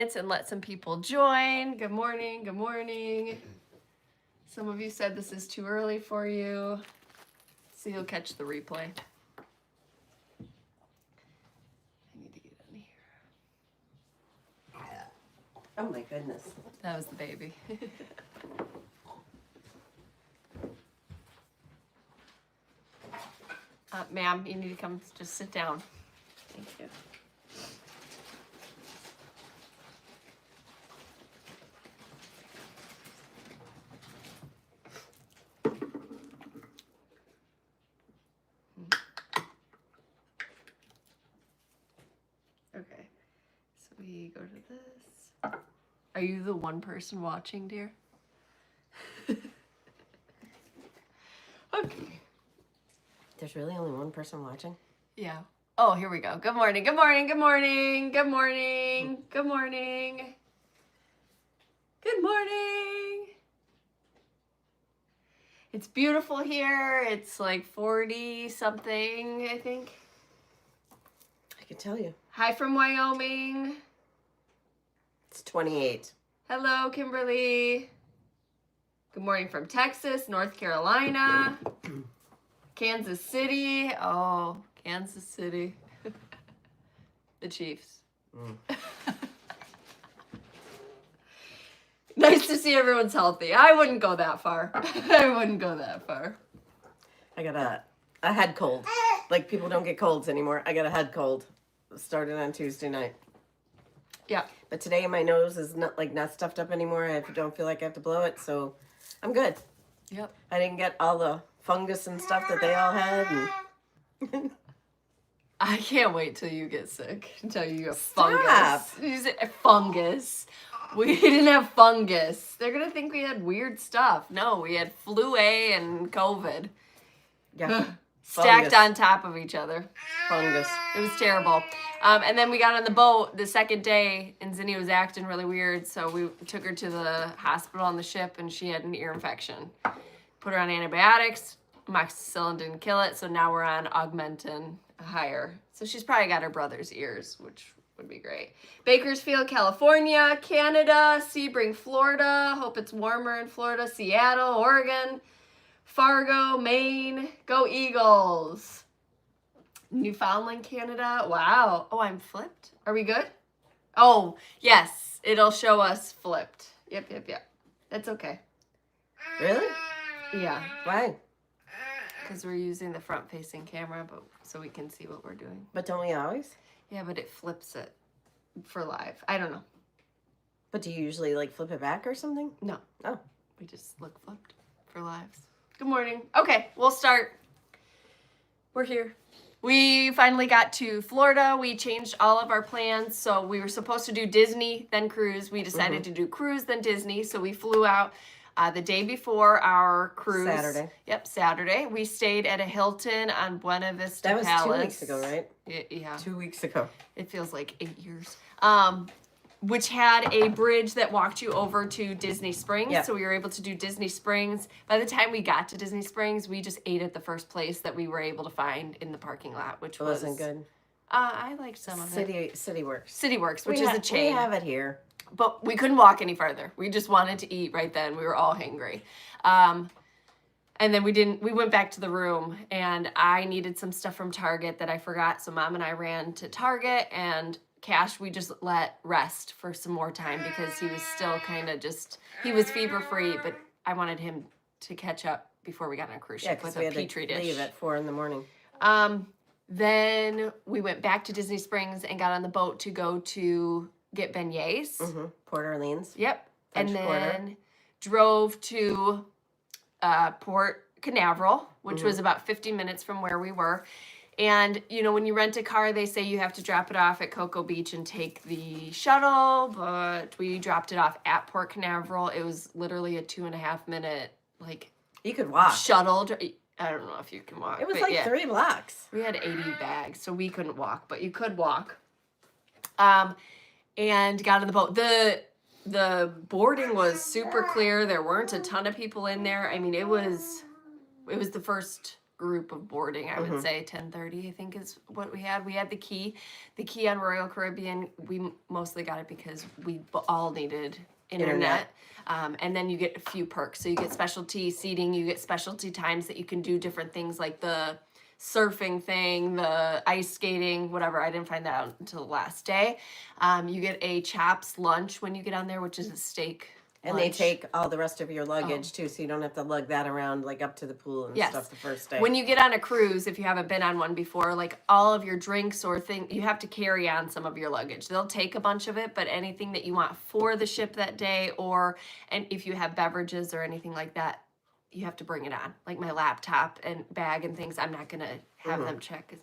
And let some people join. Good morning. Good morning. Some of you said this is too early for you, so you'll catch the replay. I need to get in here. Oh my goodness. That was the baby. Ma'am, you need to come just sit down. Thank you. Okay, so we go to this. Are you the one person watching, dear? Okay. There's really only one person watching? Yeah. Oh, here we go. Good morning. Good morning. Good morning. Good morning. Good morning. Good morning. It's beautiful here. It's like 40 something, I think. I can tell you. Hi from Wyoming. It's 28. Hello, Kimberly. Good morning from Texas, North Carolina, Kansas City. Oh, Kansas City. The Chiefs. Nice to see everyone's healthy. I wouldn't go that far. I wouldn't go that far. I got a head cold. Like, people don't get colds anymore. I got a head cold. Started on Tuesday night. Yeah. But today my nose is not stuffed up anymore. I don't feel like I have to blow it, so I'm good. Yep. I didn't get all the fungus and stuff that they all had. And I can't wait till you get sick. Until you have Stop. fungus. You said fungus. We didn't have fungus. They're gonna think we had weird stuff. No, we had flu A and COVID. yeah, Stacked Fungus. on top of each other. fungus. It was terrible. And then we got on the boat the second day, and Zinni was acting really weird, so we took her to the hospital on the ship, and she had an ear infection. Put her on antibiotics. Amoxicillin didn't kill it, so now we're on Augmentin higher. So she's probably got her brother's ears, which would be great. Bakersfield, California, Canada, Sebring, Florida. Hope it's warmer in Florida. Seattle, Oregon, Fargo, Maine. Go Eagles. Newfoundland, Canada. Wow. Oh, I'm flipped. Are we good? Oh, yes. It'll show us flipped. Yep. That's okay. Really? Yeah. Why? Because we're using the front-facing camera, but so we can see what we're doing. But don't we always? Yeah, but it flips it for live. I don't know. But do you usually flip it back or something? No. Oh. We just look flipped for lives. Good morning. Okay, we'll start. We're here. We finally got to Florida. We changed all of our plans. So we were supposed to do Disney, then cruise. We decided to do cruise, then Disney. So we flew out the day before our cruise. Saturday. Yep, Saturday. We stayed at a Hilton on Buena Vista That was Palace. 2 weeks ago, right? Yeah. 2 weeks ago. It feels like 8 years. Which had a bridge that walked you over to Disney Springs. Yep. So we were able to do Disney Springs. By the time we got to Disney Springs, we just ate at the first place that we were able to find in the parking lot, which It wasn't good. I liked some of it. City Works. City Works, which is a chain. We have it here. But we couldn't walk any farther. We just wanted to eat right then. We were all hangry. And then we went back to the room, and I needed some stuff from Target that I forgot. So Mom and I ran to Target, and Cash we just let rest for some more time because he was still kind of he was fever-free, but I wanted him to catch up before we got on a cruise ship with we a had Petri to dish. leave at 4 a.m. Then we went back to Disney Springs and got on the boat to go to get beignets. Port Orleans. Yep. French and then Quarter. drove to Port Canaveral, which was about 50 minutes from where we were. And, when you rent a car, they say you have to drop it off at Cocoa Beach and take the shuttle, but we dropped it off at Port Canaveral. It was literally a 2.5 minute, You could walk. shuttle. I don't know if you can walk. It was but yeah. 3 blocks. We had 80 bags, so we couldn't walk, but you could walk. And got on the boat. The boarding was super clear. There weren't a ton of people in there. I mean, it was the first group of boarding, I would say 10:30, I think is what we had. We had the key on Royal Caribbean. We mostly got it because we all needed internet. And then you get a few perks. So you get specialty seating, you get specialty times that you can do different things like the surfing thing, the ice skating, whatever. I didn't find that out until the last day. You get a chaps lunch when you get on there, which is a steak And lunch. they take all the rest of your luggage too, so you don't have to lug that around like up to the pool and stuff the first day. When you get on a cruise, if you haven't been on one before, like all of your drinks or you have to carry on some of your luggage. They'll take a bunch of it, but anything that you want for the ship that day, and if you have beverages or anything like that, you have to bring it on. Like my laptop and bag and things, I'm not gonna have them check.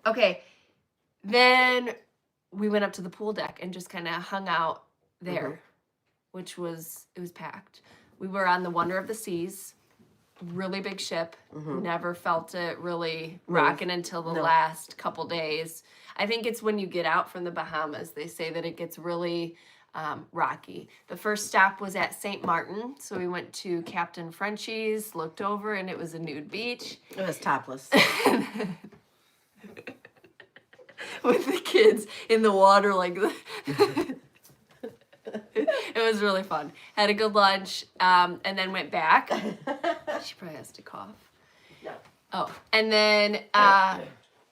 Okay. Then we went up to the pool deck and just kind of hung out there, it was packed. We were on the Wonder of the Seas, really big ship. Never felt it really rocking until the last couple days. I think it's when you get out from the Bahamas, they say that it gets really rocky. The first stop was at St. Martin, so we went to Captain Frenchie's, looked over, and it was a nude beach. It was topless. With the kids in the water like it was really fun. Had a good lunch, and then went back. She probably has to cough. No. Oh, and then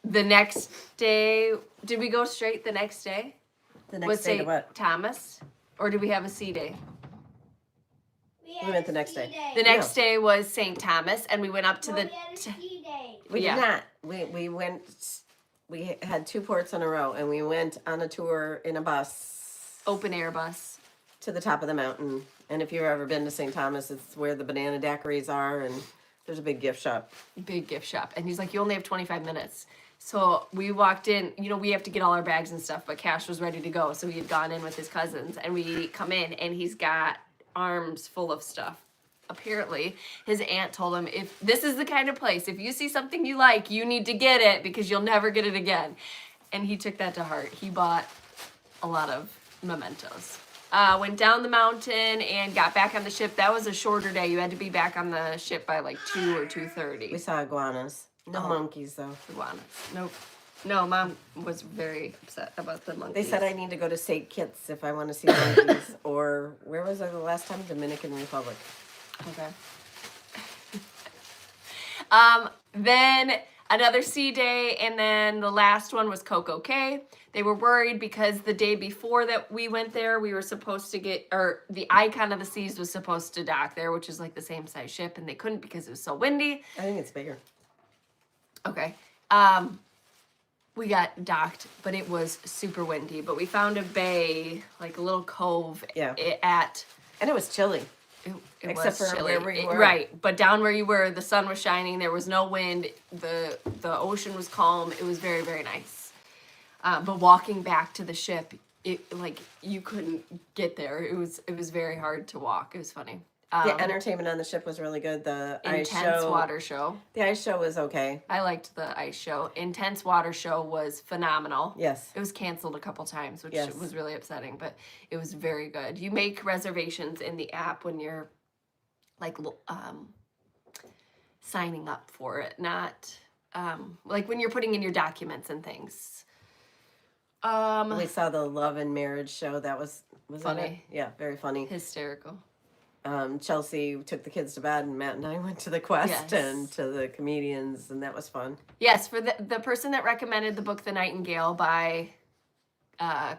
the next day, did we go straight the next day? The next day to what? Thomas? Or did we have a sea day? We went the next day. The next day was St. Thomas, and we went up to the... We did not. We went... We had 2 ports in a row, and we went on a tour in a bus. Open air bus. To the top of the mountain. And if you've ever been to St. Thomas, it's where the banana daiquiris are, and there's a big gift shop. Big gift shop. And he's like, you only have 25 minutes. So we walked in, we have to get all our bags and stuff, but Cash was ready to go. So he had gone in with his cousins, and we come in, and he's got arms full of stuff. Apparently, his aunt told him, if this is the kind of place, if you see something you like, you need to get it because you'll never get it again. And he took that to heart. He bought a lot of mementos. Went down the mountain and got back on the ship. That was a shorter day. You had to be back on the ship by like 2 or 2:30. We saw iguanas. No monkeys, though. Iguanas. Nope. No, Mom was very upset about the monkeys. They said I need to go to St. Kitts if I want to see monkeys. Or where was I the last time? Dominican Republic. Okay. Then another sea day, and then the last one was Coco Cay. They were worried because the day before that we went there, we were supposed to the Icon of the Seas was supposed to dock there, which is like the same size ship, and they couldn't because it was so windy. I think it's bigger. Okay. We got docked, but it was super windy. But we found a bay, like a little cove And it was chilly. It Except was for chilly. where we were. Right, but down where you were, the sun was shining. There was no wind. The ocean was calm. It was very, very nice. But walking back to the ship, you couldn't get there. It was very hard to walk. It was funny. The entertainment on the ship was really good. The Intense ice show, water show. The ice show was okay. I liked the ice show. Intense water show was phenomenal. Yes. It was canceled a couple times, which Yes. was really upsetting, but it was very good. You make reservations in the app when you're like signing up for it, not like when you're putting in your documents and things. We saw the Love and Marriage show. That was Funny. that it? Yeah, very funny. Hysterical. Chelsea took the kids to bed, and Matt and I went to the Quest Yes. and to the comedians, and that was fun. Yes, for the person that recommended the book The Nightingale by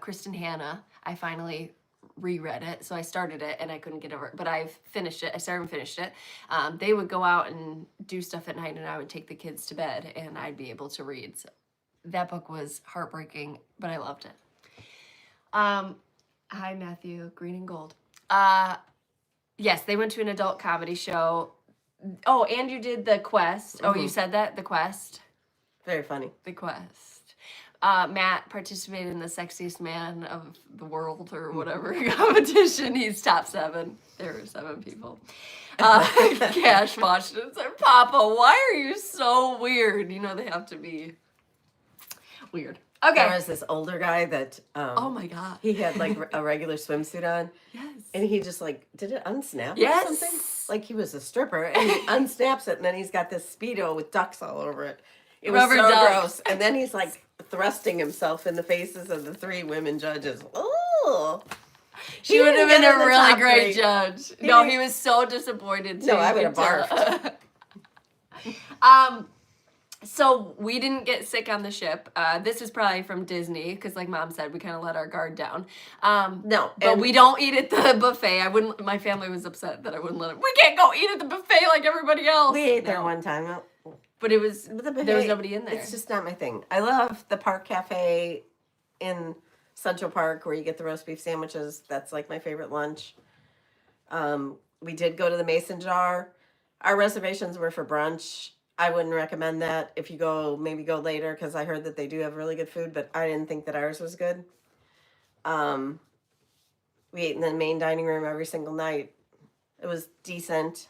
Kristen Hanna, I finally reread it. So I started it and I couldn't get over it, but I've finished it. I started and finished it. They would go out and do stuff at night, and I would take the kids to bed, and I'd be able to read. So that book was heartbreaking, but I loved it. Hi, Matthew, Green and Gold. Yes, they went to an adult comedy show. Oh, and you did the Quest. Oh, you said that? The Quest? Very funny. The Quest. Matt participated in the Sexiest Man of the World or whatever competition. He's top 7. There were 7 people. Cash watched it and said, Papa, why are you so weird? They have to be weird. There Okay. was this older guy that Oh my god. he had like a regular swimsuit on, Yes. and he just like did it unsnap Yes. or something? Like he was a stripper, and he unsnaps it, and then he's got this Speedo with ducks all over it. It was Rubber so ducks. gross. And then he's like thrusting himself in the faces of the 3 women judges. Oh, She would have been a really great judge. judge. No, he was so disappointed. No, too. I You would have could tell. barfed. So we didn't get sick on the ship. This is probably from Disney because, like Mom said, we kind of let our guard down. No, but and- we don't eat at the buffet. I wouldn't. My family was upset that I wouldn't let it. We can't go eat at the buffet like everybody else. We ate there No. one time. But it was But the there was buffet, nobody in there. It's just not my thing. I love the Park Cafe in Central Park where you get the roast beef sandwiches. That's like my favorite lunch. We did go to the Mason Jar. Our reservations were for brunch. I wouldn't recommend that. If you go, maybe go later because I heard that they do have really good food, but I didn't think that ours was good. We ate in the main dining room every single night. It was decent.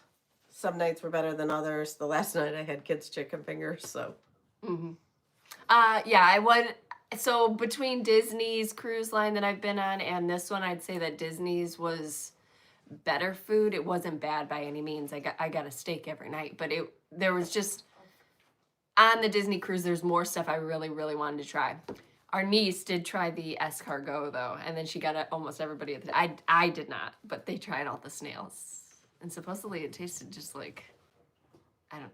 Some nights were better than others. The last night I had kids' chicken fingers, so. Yeah, I would. So between Disney's cruise line that I've been on and this one, I'd say that Disney's was better food. It wasn't bad by any means. I got a steak every night, but there was just on the Disney cruise. There's more stuff I really wanted to try. Our niece did try the escargot though, and then she got it almost everybody at the. I did not, but they tried all the snails, and supposedly it tasted just like I don't know.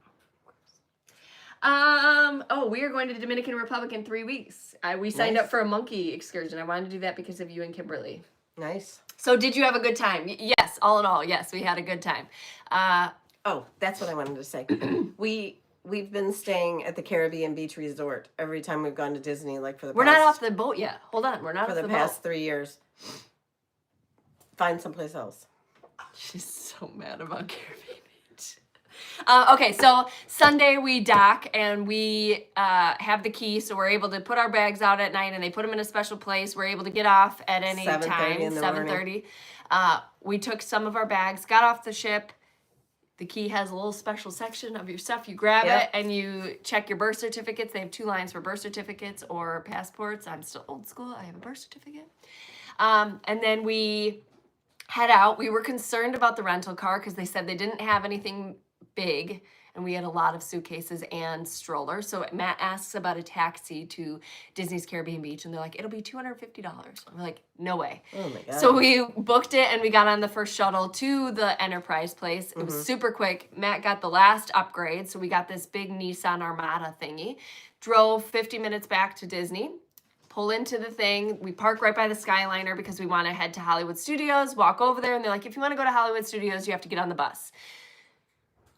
Oh, we are going to the Dominican Republic in 3 weeks. We signed Nice. up for a monkey excursion. I wanted to do that because of you and Kimberly. Nice. So did you have a good time? Yes, all in all, yes, we had a good time. Oh, that's what I wanted to say. We've been staying at the Caribbean Beach Resort every time we've gone to Disney, like for the We're past, not off the boat yet. Hold on, we're not for off the the past boat. 3 years. Find someplace else. She's so mad about Caribbean Beach. Okay, so Sunday we dock and we have the key, so we're able to put our bags out at night, and they put them in a special place. We're able to get off at any 7:30 time. in the 7:30. We took some of our bags, got off the ship. The key has a little special section of your stuff. You grab Yep. it and you check your birth certificates. They have 2 lines for birth certificates or passports. I'm still old school. I have a birth certificate. And then we head out. We were concerned about the rental car because they said they didn't have anything big, and we had a lot of suitcases and strollers. So Matt asks about a taxi to Disney's Caribbean Beach, and they're like, it'll be $250. We're like, no way. Oh my God. So we booked it, and we got on the first shuttle to the Enterprise place. It was super quick. Matt got the last upgrade, so we got this big Nissan Armada thingy. Drove 50 minutes back to Disney. Pull into the thing. We park right by the Skyliner because we want to head to Hollywood Studios, walk over there, and they're like, if you want to go to Hollywood Studios, you have to get on the bus.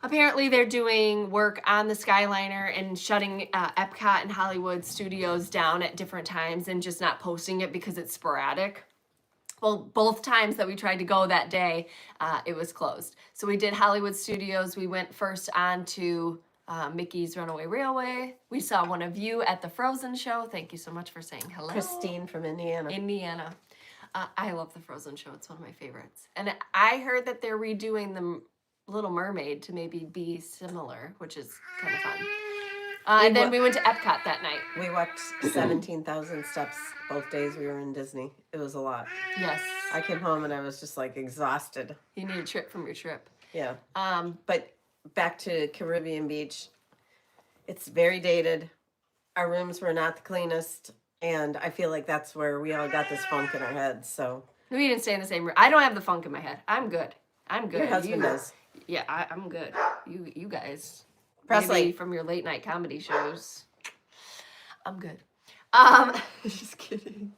Apparently, they're doing work on the Skyliner and shutting Epcot and Hollywood Studios down at different times and just not posting it because it's sporadic. Well, both times that we tried to go that day, it was closed. So we did Hollywood Studios. We went first on to Mickey's Runaway Railway. We saw one of you at the Frozen show. Thank you so much for saying hello. Christine from Indiana. Indiana. I love the Frozen show. It's one of my favorites. And I heard that they're redoing the Little Mermaid to maybe be similar, which is kind of fun. And then we went to Epcot that night. We walked 17,000 steps both days we were in Disney. It was a lot. Yes. I came home and I was just like exhausted. You need a trip from your trip. Yeah. But back to Caribbean Beach, it's very dated. Our rooms were not the cleanest, and I feel like that's where we all got this funk in our heads. So We didn't stay in the same room. I don't have the funk in my head. I'm good. I'm good. your husband does. Yeah, I'm good. You guys. Presley. Maybe from your late night comedy shows. I'm good. Just kidding.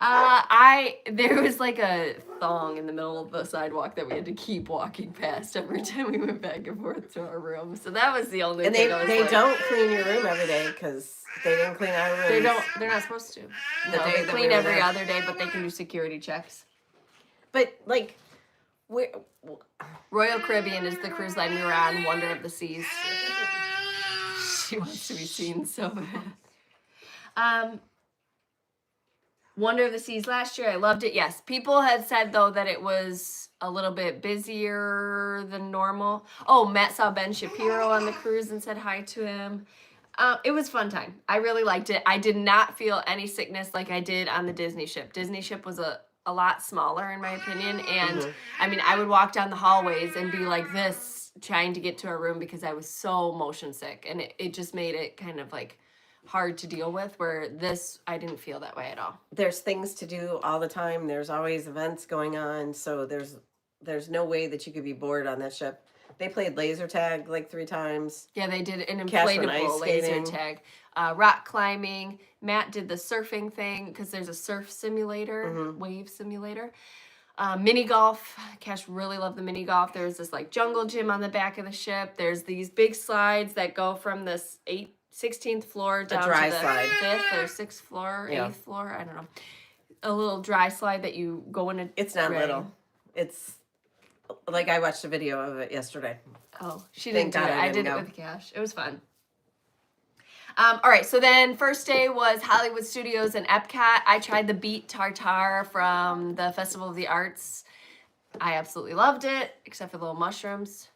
There was like a thong in the middle of the sidewalk that we had to keep walking past every time we went back and forth to our room. So that was the only And thing they I was they like, don't clean your room every day because they didn't clean our rooms. they're not supposed to. The No, day they that clean we were every there. other day, but they can do security checks. But like, we're Royal Caribbean is the cruise line we were on, Wonder of the Seas. She wants to be seen so bad. Wonder of the Seas last year, I loved it. Yes, people had said though that it was a little bit busier than normal. Oh, Matt saw Ben Shapiro on the cruise and said hi to him. It was fun time. I really liked it. I did not feel any sickness like I did on the Disney ship. Disney ship was a lot smaller in my opinion. And I mean, I would walk down the hallways and be like this trying to get to a room because I was so motion sick. And it just made it kind of like hard to deal with, where this, I didn't feel that way at all. There's things to do all the time. There's always events going on. So there's no way that you could be bored on that ship. They played laser tag like 3 times. Yeah, they did an Cash went inflatable ice laser skating. tag. Rock climbing. Matt did the surfing thing because there's a surf simulator, wave simulator. Mini golf. Cash really loved the mini golf. There's this like jungle gym on the back of the ship. There's these big slides that go from this 16th floor down to the 5th or 6th floor, 8th floor. I don't know. A little dry slide that you go in. It's not little. It's like I watched a video of it yesterday. Oh, she didn't do it. I did it with Cash. It was fun. All right, so then first day was Hollywood Studios and Epcot. I tried the beet tartare from the Festival of the Arts. I absolutely loved it, except for the little mushrooms.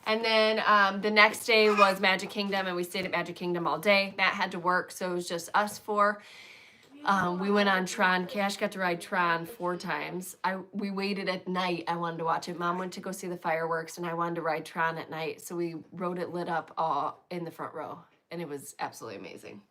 And then the next day was Magic Kingdom, and we stayed at Magic Kingdom all day. Matt had to work, so it was just us 4. We went on Tron. Cash got to ride Tron 4 times. We waited at night. I wanted to watch it. Mom went to go see the fireworks, and I wanted to ride Tron at night. So we rode it lit up all in the front row, and it was absolutely amazing.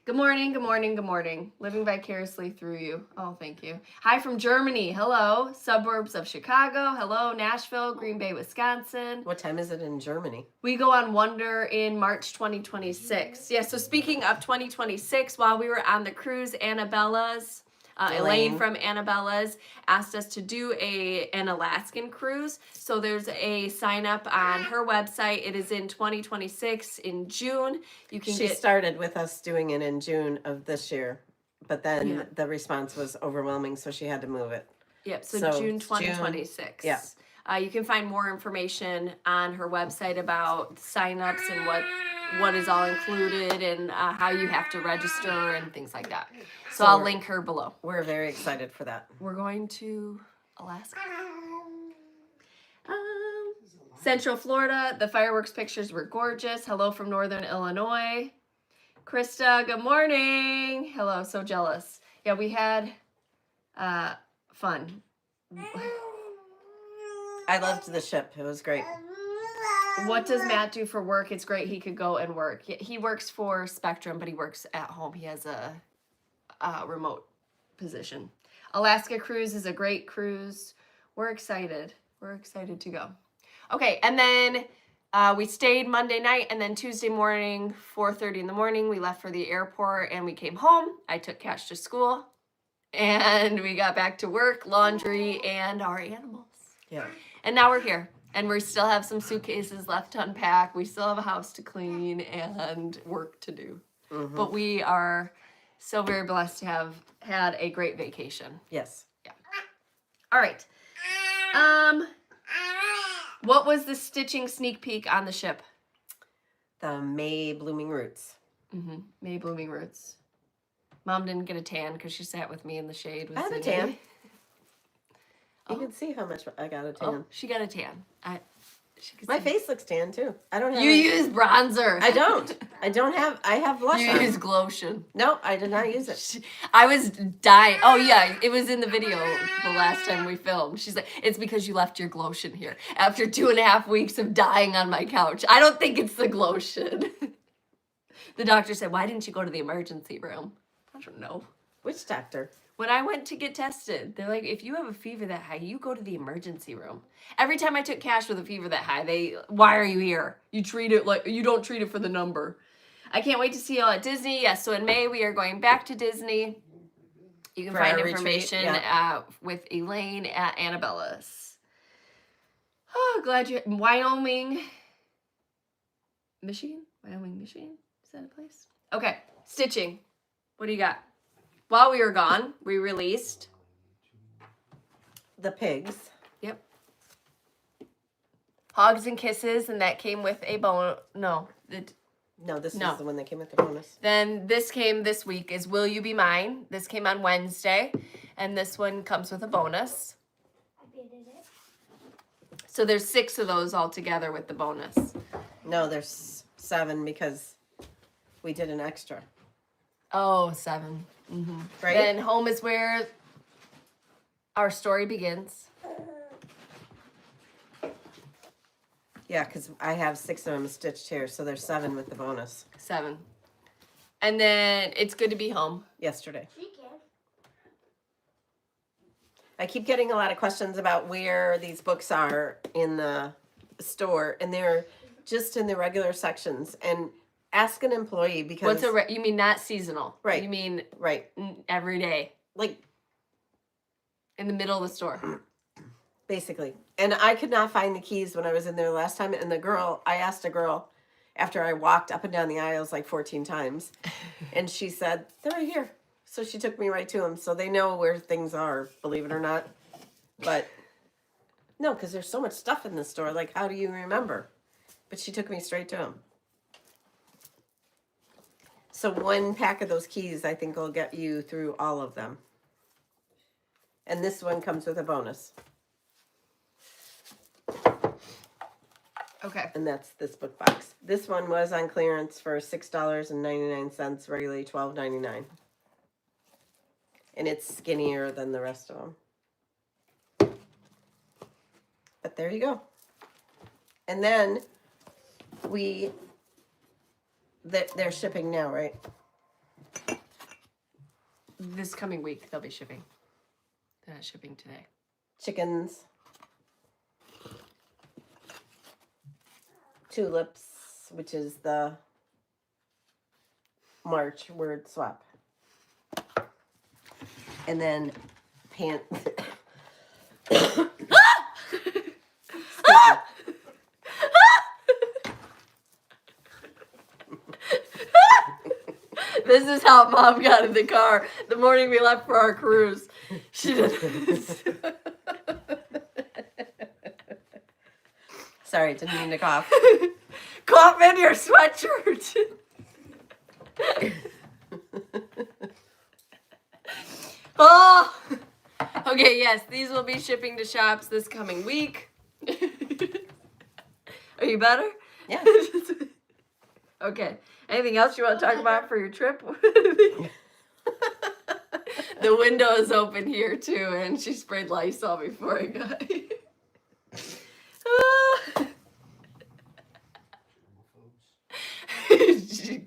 Good morning, good morning, good morning. Living vicariously through you. Oh, thank you. Hi from Germany. Hello. Suburbs of Chicago. Hello. Nashville, Green Bay, Wisconsin. What time is it in Germany? We go on Wonder in March 2026. Yeah, so speaking of 2026, while we were on the cruise, Annabella's, Elaine from Annabella's asked us to do an Alaskan cruise. So there's a sign up on her website. It is in 2026 in June. She started with us doing it in June of this year, but then the response was overwhelming, so she had to move it. Yep, so June 2026. Yeah. You can find more information on her website about signups and what is all included and how you have to register and things like that. So I'll link her below. We're very excited for that. We're going to Alaska. Central Florida. The fireworks pictures were gorgeous. Hello from Northern Illinois. Krista, good morning. Hello, so jealous. Yeah, we had fun. I loved the ship. It was great. What does Matt do for work? It's great he could go and work. He works for Spectrum, but he works at home. He has a remote position. Alaska cruise is a great cruise. We're excited. We're excited to go. Okay, and then we stayed Monday night, and then Tuesday morning, 4:30 in the morning, we left for the airport, and we came home. I took Cash to school, and we got back to work, laundry, and our animals. Yeah. And now we're here. And we still have some suitcases left to unpack. We still have a house to clean and work to do. But we are so very blessed to have had a great vacation. Yes. Yeah. All right. What was the stitching sneak peek on the ship? The May Blooming Roots. May Blooming Roots. Mom didn't get a tan because she sat with me in the shade. With I have a tan. You can see how much I got a tan. Oh, she got a tan. My face looks tan too. I don't have. You use bronzer. I don't. I have blush You on. use Glotion. No, I did not use it. I was dying. Oh yeah, it was in the video the last time we filmed. She's like, it's because you left your Glotion here after 2.5 weeks of dying on my couch. I don't think it's the Glotion. The doctor said, why didn't you go to the emergency room? I don't know. Which doctor? When I went to get tested, they're like, if you have a fever that high, you go to the emergency room. Every time I took Cash with a fever that high, why are you here? You treat it like, you don't treat it for the number. I can't wait to see y'all at Disney. Yes, so in May, we are going back to Disney. You can find information with Elaine at Annabella's. Oh, glad you're, Wyoming, Michigan? Wyoming, Michigan? Is that a place? Okay, stitching. What do you got? While we were gone, we released the pigs. Yep. Hugs and Kisses, and that came with a bone. No, this is the one that came with the bonus. Then this came this week is Will You Be Mine? This came on Wednesday, and this one comes with a bonus. So there's 6 of those all together with the bonus. No, there's 7 because we did an extra. Oh, 7. Mm-hmm. Right? Then home is where our story begins. Yeah, because I have 6 of them stitched here, so there's 7 with the bonus. 7. And then it's good to be home. Yesterday. I keep getting a lot of questions about where these books are in the store, and they're just in the regular sections. And ask an employee because You mean not seasonal? Right. You mean right, every day like in the middle of the store? basically. And I could not find the keys when I was in there last time. And I asked a girl after I walked up and down the aisles like 14 times, and she said they're right here. So she took me right to them. So they know where things are, believe it or not. But no, because there's so much stuff in the store. Like, how do you remember? But she took me straight to them. So 1 pack of those keys, I think, will get you through all of them. And this one comes with a bonus. Okay. And that's this book box. This one was on clearance for $6.99, regularly $12.99. And it's skinnier than the rest of them. But there you go. And then they're shipping now, right? This coming week, they'll be shipping. They're not shipping today. Chickens. Tulips, which is the March word swap. And then pants. This is how Mom got in the car the morning we left for our cruise. She did. Sorry, didn't mean to cough. Cough in your sweatshirt. Oh. Okay, yes, these will be shipping to shops this coming week. Are you better? Yeah. Okay. Anything else you want to talk about for your trip? The window is open here too, and she sprayed Lysol before I got here.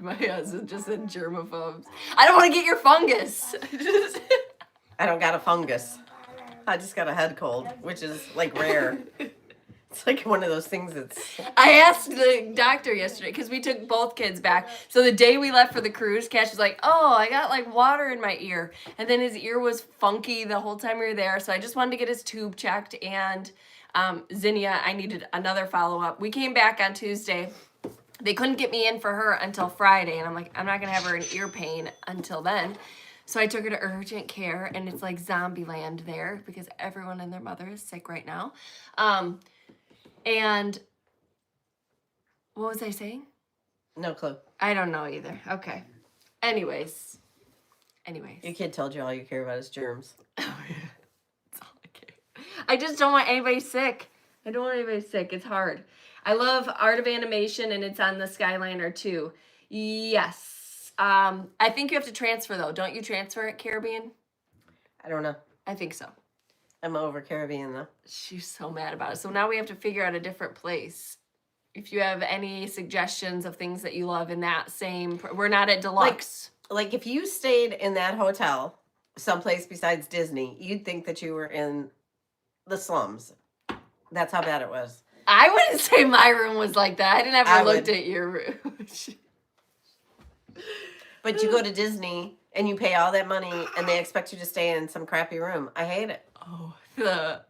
My husband just said germaphobes. I don't want to get your fungus. I don't got a fungus. I just got a head cold, which is like rare. It's like one of those things that's... I asked the doctor yesterday because we took both kids back. So the day we left for the cruise, Cash was like, oh, I got like water in my ear. And then his ear was funky the whole time we were there. So I just wanted to get his tube checked. And Zinnia, I needed another follow-up. We came back on Tuesday. They couldn't get me in for her until Friday. And I'm like, I'm not going to have her in ear pain until then. So I took her to urgent care. And it's like zombie land there because everyone and their mother is sick right now. And what was I saying? No clue. I don't know either. Okay. Anyways. Your kid told you all you care about is germs. That's all I care. I just don't want anybody sick. I don't want anybody sick. It's hard. I love Art of Animation, and it's on the Skyliner too. Yes. I think you have to transfer though. Don't you transfer at Caribbean? I don't know. I think so. I'm over Caribbean though. She's so mad about it. So now we have to figure out a different place. If you have any suggestions of things that you love in that same... We're not at Deluxe. Like if you stayed in that hotel someplace besides Disney, you'd think that you were in the slums. That's how bad it was. I wouldn't say my room was like that. I didn't ever looked would. at your room. But you go to Disney and you pay all that money and they expect you to stay in some crappy room. I hate it. Oh,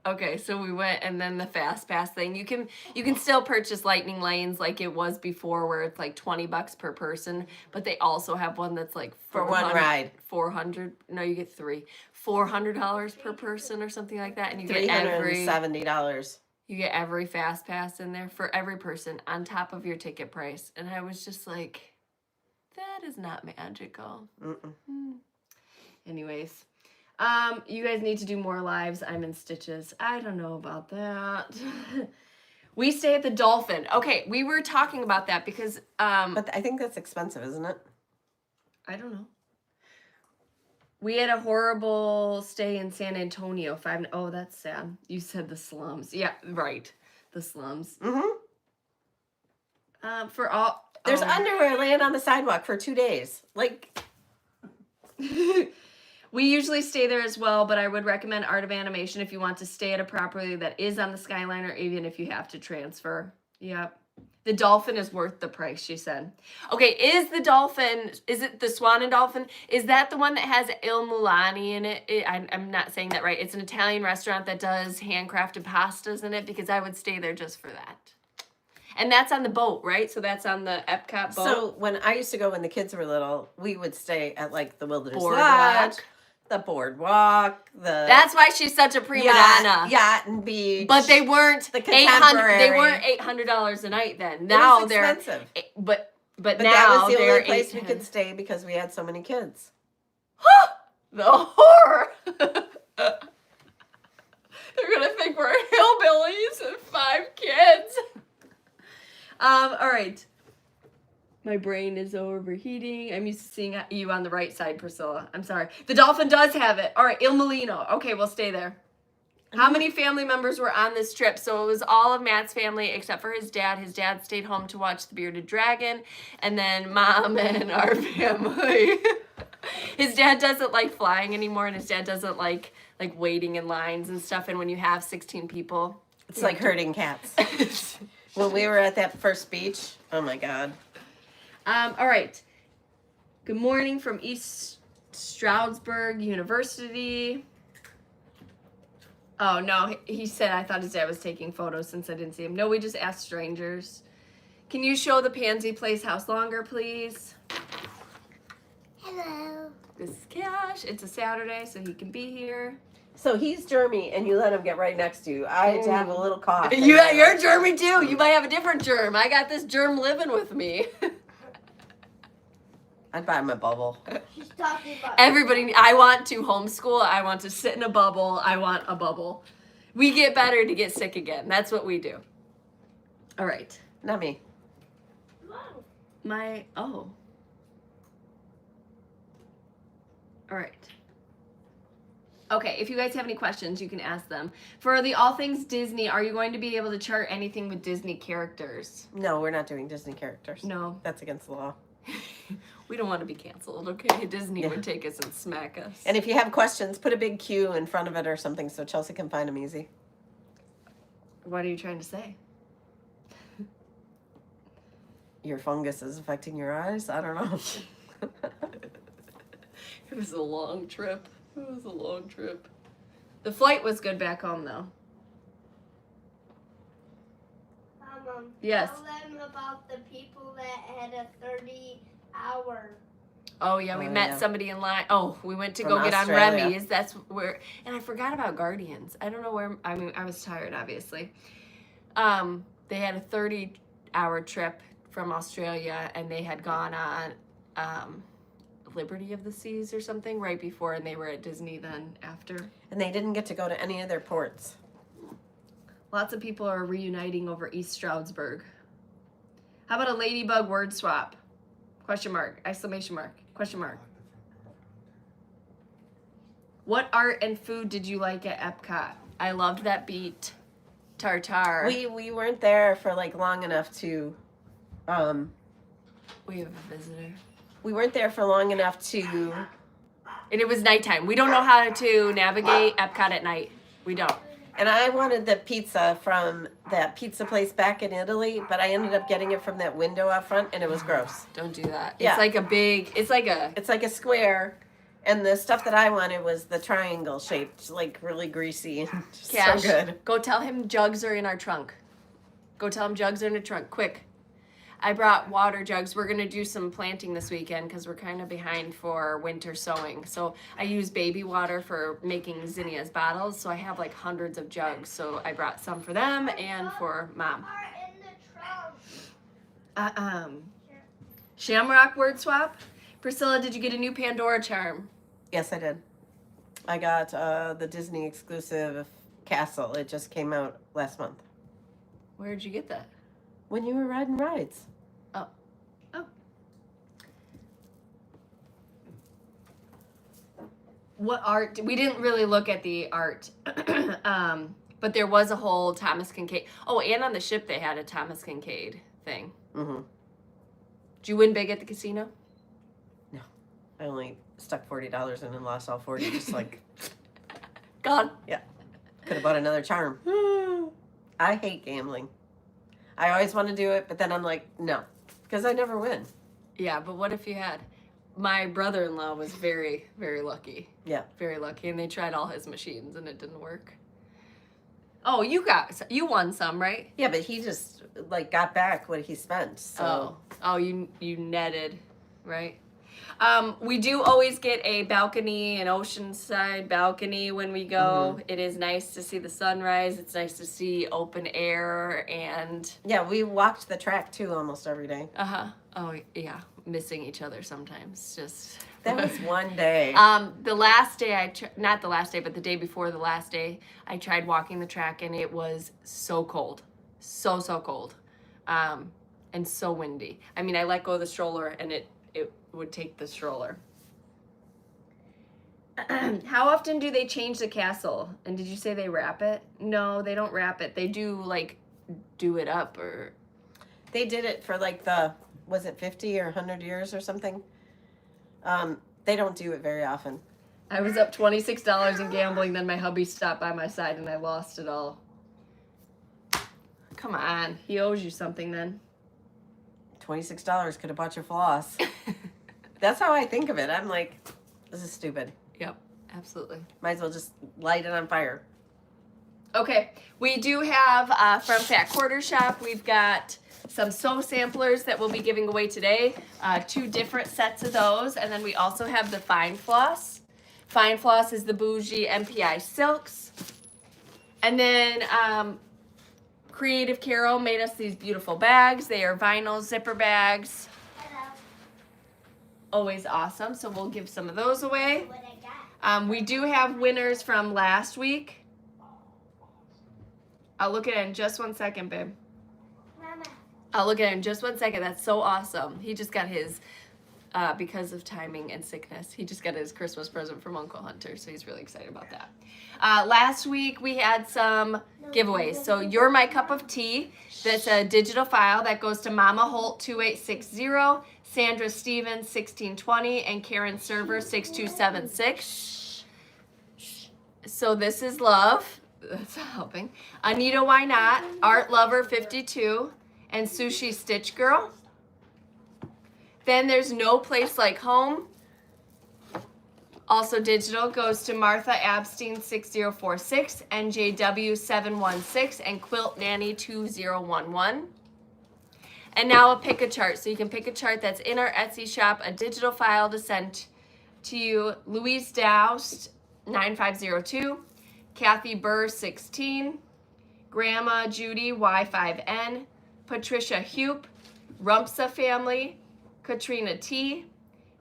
okay, so we went, and then the fast pass thing. You can still purchase lightning lanes like it was before, where it's like $20 per person, but they also have one that's like For one ride. 400. No, you get 3. $400 per person or something like that, and you get $370. You get every fast pass in there for every person on top of your ticket price, and I was just like, that is not magical. Anyways. You guys need to do more lives. I'm in stitches. I don't know about that. We stay at the Dolphin. Okay, we were talking about that because But I think that's expensive, isn't it? I don't know. We had a horrible stay in San Antonio. Oh, that's sad. You said the slums. Yeah, right. The slums. Mm-hmm. For all There's underwear laying on the sidewalk for 2 days. Like, we usually stay there as well, but I would recommend Art of Animation if you want to stay at a property that is on the Skyliner, even if you have to transfer. Yep. The Dolphin is worth the price, she said. Okay, is it the Swan and Dolphin? Is that the one that has Il Mulani in it? I'm not saying that right. It's an Italian restaurant that does handcrafted pastas in it, because I would stay there just for that. And that's on the boat, right? So that's on the Epcot boat. so when I used to go when the kids were little, we would stay at like the Wilderness Boardwalk. Lodge, the Boardwalk, the That's why she's such a prima donna. yacht and beach. But they weren't The $800. Contemporary. They weren't $800 a night then. It Now was they're expensive. but But now that was the they're only place we $800. could stay because we had so many kids. The horror. They're gonna think we're hillbillies and 5 kids. All right. My brain is overheating. I'm used to seeing you on the right side, Priscilla. I'm sorry. The Dolphin does have it. All right, Il Molino. Okay, we'll stay there. How many family members were on this trip? So it was all of Matt's family except for his dad. His dad stayed home to watch The Bearded Dragon. And then Mom and our family. His dad doesn't like flying anymore, and his dad doesn't like waiting in lines and stuff. And when you have 16 people, It's like herding cats. When we were at that first beach, oh my God. All right. Good morning from East Stroudsburg University. Oh, no, he said I thought his dad was taking photos since I didn't see him. No, we just asked strangers. Can you show the Pansy Place house longer, please? Hello. This is Cash. It's a Saturday, so he can be here. So he's germy, and you let him get right next to you. I had to have a little cough. You're germy too. You might have a different germ. I got this germ living with me. I'd buy him a bubble. She's talking about Everybody, I want to homeschool. I want to sit in a bubble. I want a bubble. We get better to get sick again. That's what we do. All right. Not me. All right. Okay, if you guys have any questions, you can ask them. For the All Things Disney, are you going to be able to chart anything with Disney characters? No, we're not doing Disney characters. No. That's against the law. We don't want to be canceled, okay? Disney would take us and smack us. And if you have questions, put a big Q in front of it or something so Chelsea can find them easy. What are you trying to say? Your fungus is affecting your eyes? I don't know. It was a long trip. The flight was good back home, though. Yes. Tell them about the people that had a 30-hour. Oh, yeah, we met somebody in line. Oh, we went to From go get on Australia. Remy's. That's where, and I forgot about Guardians. I don't know where, I mean, I was tired, obviously. They had a 30-hour trip from Australia, and they had gone on Liberty of the Seas or something right before, and they were at Disney then after. And they didn't get to go to any of their ports. Lots of people are reuniting over East Stroudsburg. How about a ladybug word swap? Question mark, exclamation mark, question mark. What art and food did you like at Epcot? I loved that beet tartare. We weren't there for like long enough to We have a visitor. we weren't there for long enough to And it was nighttime. We don't know how to navigate Epcot at night. We don't. and I wanted the pizza from that pizza place back in Italy, but I ended up getting it from that window out front and it was gross. Don't do that. Yeah. It's like a big, it's like a, It's like a square, and the stuff that I wanted was the triangle shaped, like really greasy and just Cash. so good. Go tell him jugs are in our trunk. Go tell him jugs are in the trunk, quick. I brought water jugs. We're gonna do some planting this weekend because we're kind of behind for winter sowing. So I use baby water for making zinnia's bottles. So I have like hundreds of jugs. So I brought some for them and for Mom. Are in the trunk. Shamrock word swap. Priscilla, did you get a new Pandora charm? Yes, I did. I got the Disney exclusive castle. It just came out last month. Where'd you get that? When you were riding rides. Oh. What art? We didn't really look at the art. But there was a whole Thomas Kincaid. Oh, and on the ship they had a Thomas Kincaid thing. Mm-hmm. Did you win big at the casino? No. I only stuck $40 in and lost all 40. Just like, Gone. could have bought another charm. I hate gambling. I always want to do it, but then I'm like, no. Because I never win. Yeah, but what if you had? My brother-in-law was very, very lucky. Yeah. Very lucky, and they tried all his machines and it didn't work. Oh, you won some, right? Yeah, but he just like got back what he spent. So you netted, right? We do always get a balcony, an oceanside balcony when we go. It is nice to see the sunrise. It's nice to see open air and yeah, we walked the track too almost every day. oh yeah, missing each other sometimes. Just That was one day. the last day not the last day, but the day before the last day, I tried walking the track and it was so cold, so cold, and so windy. I mean, I let go of the stroller and it would take the stroller. How often do they change the castle? And did you say they wrap it? No, they don't wrap it. They do like do it up or. They did it for like was it 50 or 100 years or something? They don't do it very often. I was up $26 in gambling, then my hubby stopped by my side and I lost it all. Come on, he owes you something then. $26 could have bought your floss. That's how I think of it. I'm like, this is stupid. Yep, absolutely. Might as well just light it on fire. Okay, we do have from Fat Quarter Shop, we've got some sew samplers that we'll be giving away today. 2 different sets of those. And then we also have the Fine Floss. Fine Floss is the bougie MPI silks. And then Creative Carol made us these beautiful bags. They are vinyl zipper bags. Always awesome. So we'll give some of those away. What I got. We do have winners from last week. I'll look at it in just 1 second, babe. Mama. I'll look at it in just 1 second. That's so awesome. He just got his, because of timing and sickness, he just got his Christmas present from Uncle Hunter, so he's really excited about that. Last week we had some giveaways. So You're My Cup of Tea. That's a digital file that goes to Mama Holt 2860, Sandra Stevens 1620, and Karen Server 6276. So this is love. That's helping. Anita Why Not, Art Lover 52, and Sushi Stitch Girl. Then there's No Place Like Home. Also digital goes to Martha Abstein 6046, NJW 716, and Quilt Nanny 2011. And now a pick a chart. So you can pick a chart that's in our Etsy shop, a digital file to send to you. Louise Doust 9502, Kathy Burr 16, Grandma Judy Y5N, Patricia Hupe, Rumpsa Family, Katrina T,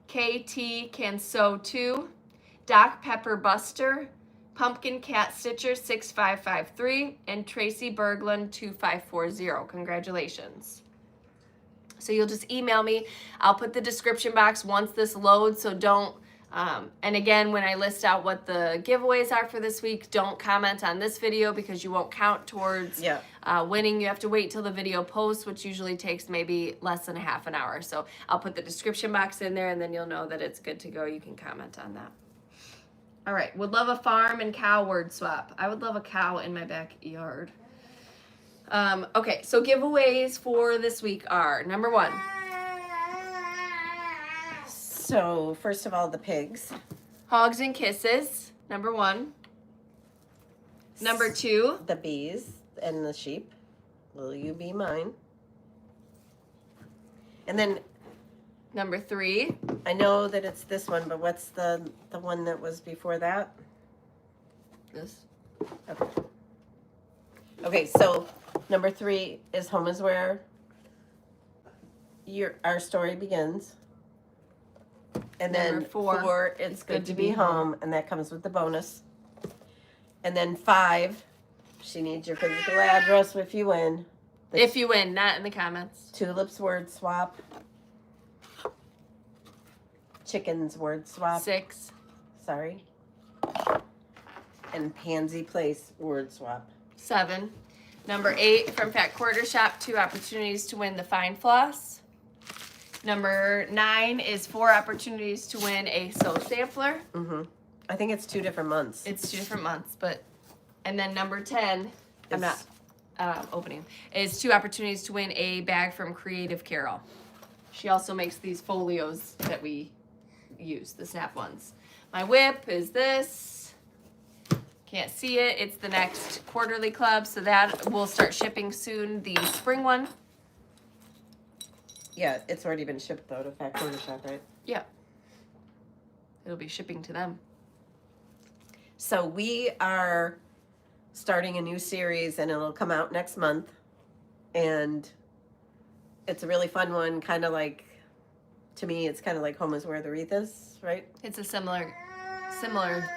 KT Can Sew 2, Doc Pepper Buster, Pumpkin Cat Stitcher 6553, and Tracy Berglund 2540. Congratulations. So you'll just email me. I'll put the description box once this loads, so don't, and again, when I list out what the giveaways are for this week, don't comment on this video because you won't count towards winning. You have to wait till the video posts, which usually takes maybe less than a half an hour. So I'll put the description box in there and then you'll know that it's good to go. You can comment on that. All right, would love a farm and cow word swap. I would love a cow in my backyard. Okay, so giveaways for this week are, number 1. So, first of all, the pigs. Hogs and Kisses, number 1. Number 2. The bees and the sheep. Will you be mine? And then Number 3. I know that it's this one, but what's the one that was before that? This. Okay. Okay, so number 3 is Home is Where our story begins. And then Number 4, it's good to be home, and that comes with the bonus. And then 5, she needs your physical address if you win. If you win, not in the comments. Tulips word swap. Chickens word swap. 6. Sorry. And Pansy Place word swap. 7. Number 8, from Fat Quarter Shop, 2 opportunities to win the Fine Floss. Number 9 is 4 opportunities to win a Sew Sampler. Mm-hmm. I think it's 2 different months. It's 2 different months, but, and then number 10, I'm not opening, is 2 opportunities to win a bag from Creative Carol. She also makes these folios that we use, the snap ones. My whip is this. Can't see it. It's the next quarterly club, so that will start shipping soon. The spring one. Yeah, it's already been shipped though to Fat Quarter Shop, right? Yeah. It'll be shipping to them. So we are starting a new series and it'll come out next month. And it's a really fun one, kind of like, to me, it's kind of like Home is Where the Wreath Is, right? It's a similar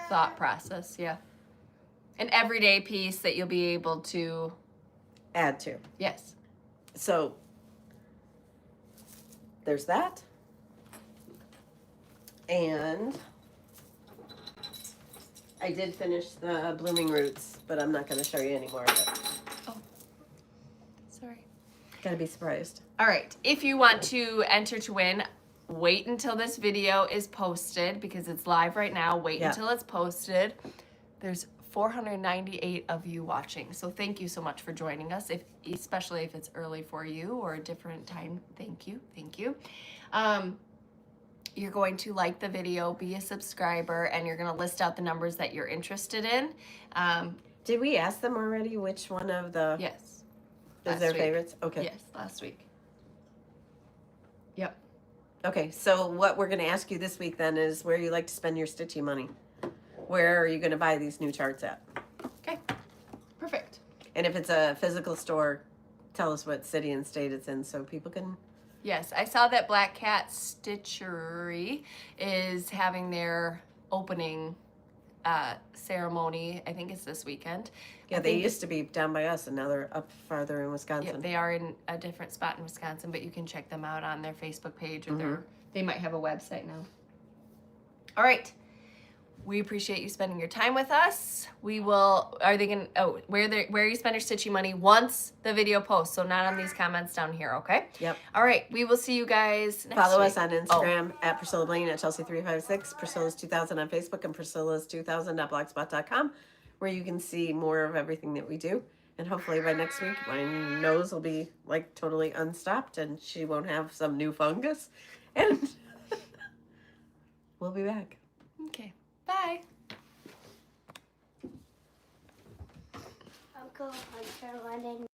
thought process, yeah. An everyday piece that you'll be able to Add to. yes. So there's that. And I did finish the Blooming Roots, but I'm not going to show you anymore of it. Sorry. Gotta be surprised. All right. If you want to enter to win, wait until this video is posted because it's live right now. Wait until it's posted. There's 498 of you watching. So thank you so much for joining us, especially if it's early for you or a different time. Thank you. Thank you. You're going to like the video, be a subscriber, and you're going to list out the numbers that you're interested in. Did we ask them already which one of the Yes. is last their week. favorites? Okay. Yes, last week. Yep. Okay, so what we're going to ask you this week then is where you like to spend your stitchy money. Where are you going to buy these new charts at? Okay. Perfect. And if it's a physical store, tell us what city and state it's in so people can. Yes, I saw that Black Cat Stitchery is having their opening ceremony. I think it's this weekend. Yeah, they used to be down by us and now they're up farther in Wisconsin. Yeah, they are in a different spot in Wisconsin, but you can check them out on their Facebook page or they might have a website now. All right. We appreciate you spending your time with us. We will, are they going to, where you spend your stitchy money once the video posts. So not on these comments down here, okay? Yep. All right. We will see you guys next Follow week. us on Instagram at Priscilla Blaine, at Chelsea356, Priscilla's 2000 on Facebook, and Priscilla's 2000.blogspot.com, where you can see more of everything that we do. And hopefully by next week, my nose will be like totally unstopped and she won't have some new fungus. And we'll be back. Okay. Bye. Uncle Hunter letting